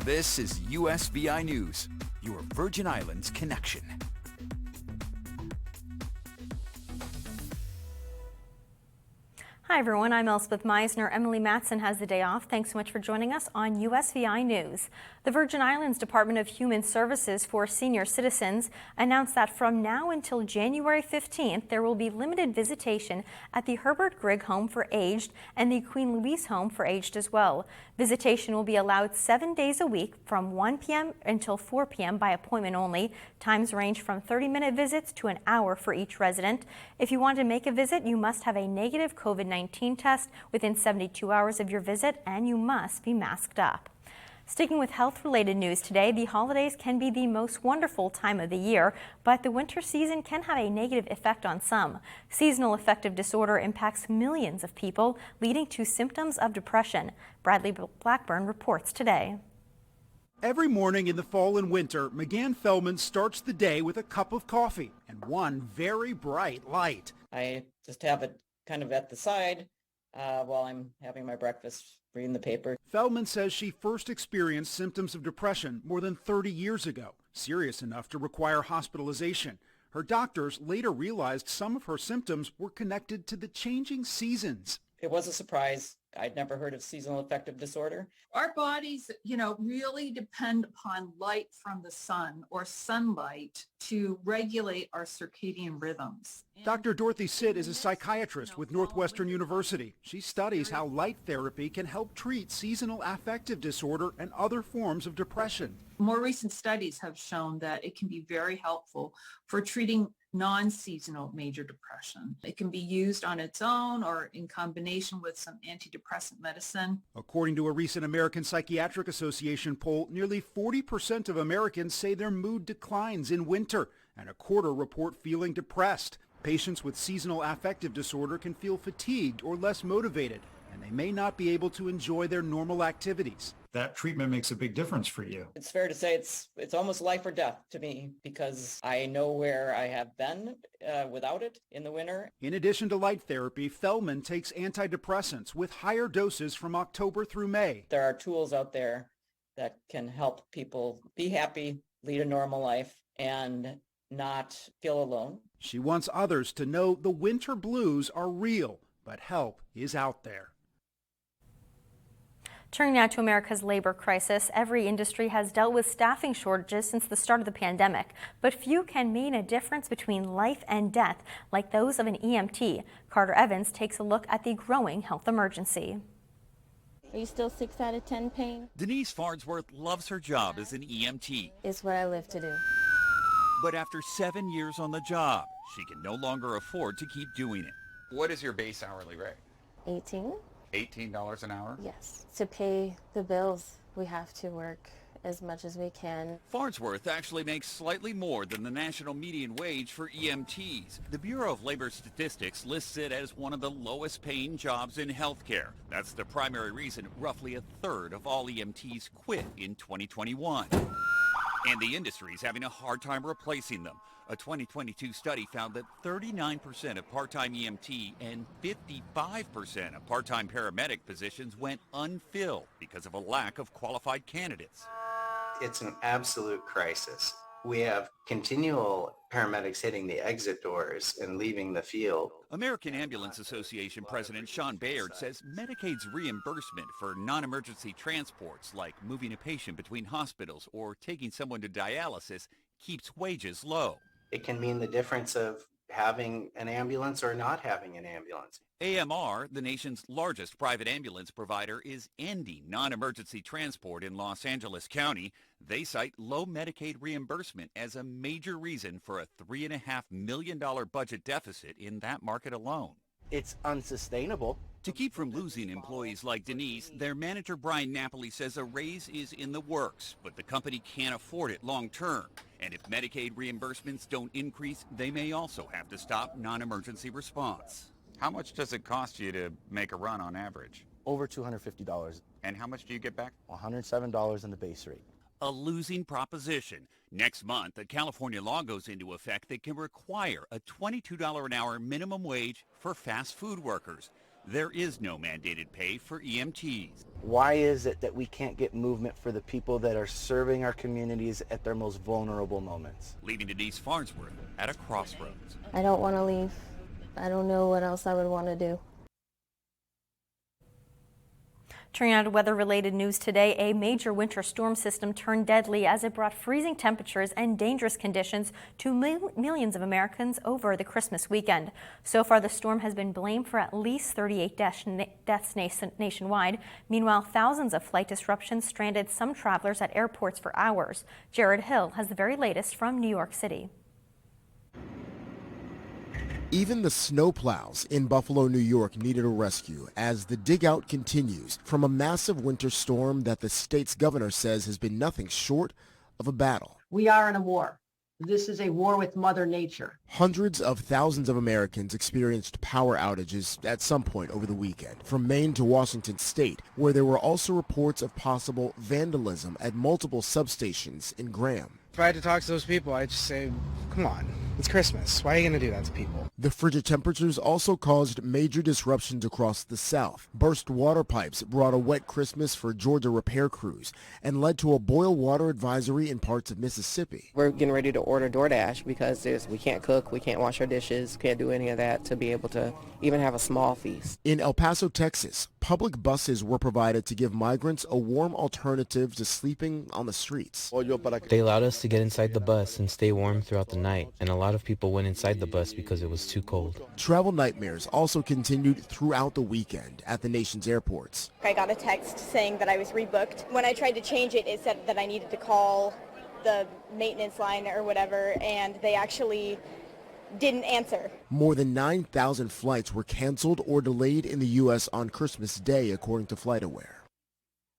This is USVI News, your Virgin Islands connection. Hi everyone, I'm Elspeth Meisner. Emily Matson has the day off. Thanks so much for joining us on USVI News. The Virgin Islands Department of Human Services for Senior Citizens announced that from now until January 15th, there will be limited visitation at the Herbert Grigg Home for Aged and the Queen Louise Home for Aged as well. Visitation will be allowed 7 days a week from 1 p.m. until 4 p.m. by appointment only. Times range from 30-minute visits to an hour for each resident. If you want to make a visit, you must have a negative COVID-19 test within 72 hours of your visit, and you must be masked up. Sticking with health-related news today, the holidays can be the most wonderful time of the year, but the winter season can have a negative effect on some. Seasonal affective disorder impacts millions of people, leading to symptoms of depression. Bradley Blackburn reports today. Every morning in the fall and winter, McGann Fellman starts the day with a cup of coffee and one very bright light. I just have it kind of at the side while I'm having my breakfast, reading the paper. Fellman says she first experienced symptoms of depression more than 30 years ago, serious enough to require hospitalization. Her doctors later realized some of her symptoms were connected to the changing seasons. It was a surprise. I'd never heard of seasonal affective disorder. Our bodies, really depend upon light from the sun or sunlight to regulate our circadian rhythms. Dr. Dorothy Sitt is a psychiatrist with Northwestern University. She studies how light therapy can help treat seasonal affective disorder and other forms of depression. More recent studies have shown that it can be very helpful for treating non-seasonal major depression. It can be used on its own or in combination with some antidepressant medicine. According to a recent American Psychiatric Association poll, nearly 40% of Americans say their mood declines in winter, and a quarter report feeling depressed. Patients with seasonal affective disorder can feel fatigued or less motivated, and they may not be able to enjoy their normal activities. That treatment makes a big difference for you. It's fair to say it's almost life or death to me because I know where I have been without it in the winter. In addition to light therapy, Fellman takes antidepressants with higher doses from October through May. There are tools out there that can help people be happy, lead a normal life, and not feel alone. She wants others to know the winter blues are real, but help is out there. Turning now to America's labor crisis, every industry has dealt with staffing shortages since the start of the pandemic, but few can mean a difference between life and death like those of an EMT. Carter Evans takes a look at the growing health emergency. Are you still 6 out of 10 pain? Denise Farnsworth loves her job as an EMT. It's what I live to do. But after 7 years on the job, she can no longer afford to keep doing it. What is your base hourly rate? 18? $18 an hour? Yes. To pay the bills, we have to work as much as we can. Farnsworth actually makes slightly more than the national median wage for EMTs. The Bureau of Labor Statistics lists it as one of the lowest paying jobs in healthcare. That's the primary reason roughly a third of all EMTs quit in 2021. And the industry is having a hard time replacing them. A 2022 study found that 39% of part-time EMT and 55% of part-time paramedic positions went unfilled because of a lack of qualified candidates. It's an absolute crisis. We have continual paramedics hitting the exit doors and leaving the field. American Ambulance Association President Sean Bayard says Medicaid's reimbursement for non-emergency transports like moving a patient between hospitals or taking someone to dialysis keeps wages low. It can mean the difference of having an ambulance or not having an ambulance. AMR, the nation's largest private ambulance provider, is ending non-emergency transport in Los Angeles County. They cite low Medicaid reimbursement as a major reason for a $3.5 million budget deficit in that market alone. It's unsustainable. To keep from losing employees like Denise, their manager Brian Napoli says a raise is in the works, but the company can't afford it long term. And if Medicaid reimbursements don't increase, they may also have to stop non-emergency response. How much does it cost you to make a run on average? Over $250. And how much do you get back? $107 in the base rate. A losing proposition. Next month, a California law goes into effect that can require a $22 an hour minimum wage for fast food workers. There is no mandated pay for EMTs. Why is it that we can't get movement for the people that are serving our communities at their most vulnerable moments? Leaving Denise Farnsworth at a crossroads. I don't want to leave. I don't know what else I would want to do. Turning out to weather-related news today, a major winter storm system turned deadly as it brought freezing temperatures and dangerous conditions to millions of Americans over the Christmas weekend. So far, the storm has been blamed for at least 38 deaths nationwide. Meanwhile, thousands of flight disruptions stranded some travelers at airports for hours. Jared Hill has the very latest from New York City. Even the snowplows in Buffalo, New York needed a rescue as the dig-out continues from a massive winter storm that the state's governor says has been nothing short of a battle. We are in a war. This is a war with Mother Nature. Hundreds of thousands of Americans experienced power outages at some point over the weekend, from Maine to Washington state, where there were also reports of possible vandalism at multiple substations in Graham. If I had to talk to those people, I'd just say, come on, it's Christmas. Why are you going to do that to people? The frigid temperatures also caused major disruptions across the South. Burst water pipes brought a wet Christmas for Georgia repair crews and led to a boil water advisory in parts of Mississippi. We're getting ready to order DoorDash because we can't cook, we can't wash our dishes, can't do any of that to be able to even have a small feast. In El Paso, Texas, public buses were provided to give migrants a warm alternative to sleeping on the streets. They allowed us to get inside the bus and stay warm throughout the night, and a lot of people went inside the bus because it was too cold. Travel nightmares also continued throughout the weekend at the nation's airports. I got a text saying that I was rebooked. When I tried to change it, it said that I needed to call the maintenance line or whatever, and they actually didn't answer. More than 9,000 flights were canceled or delayed in the U.S. on Christmas Day, according to FlightAware.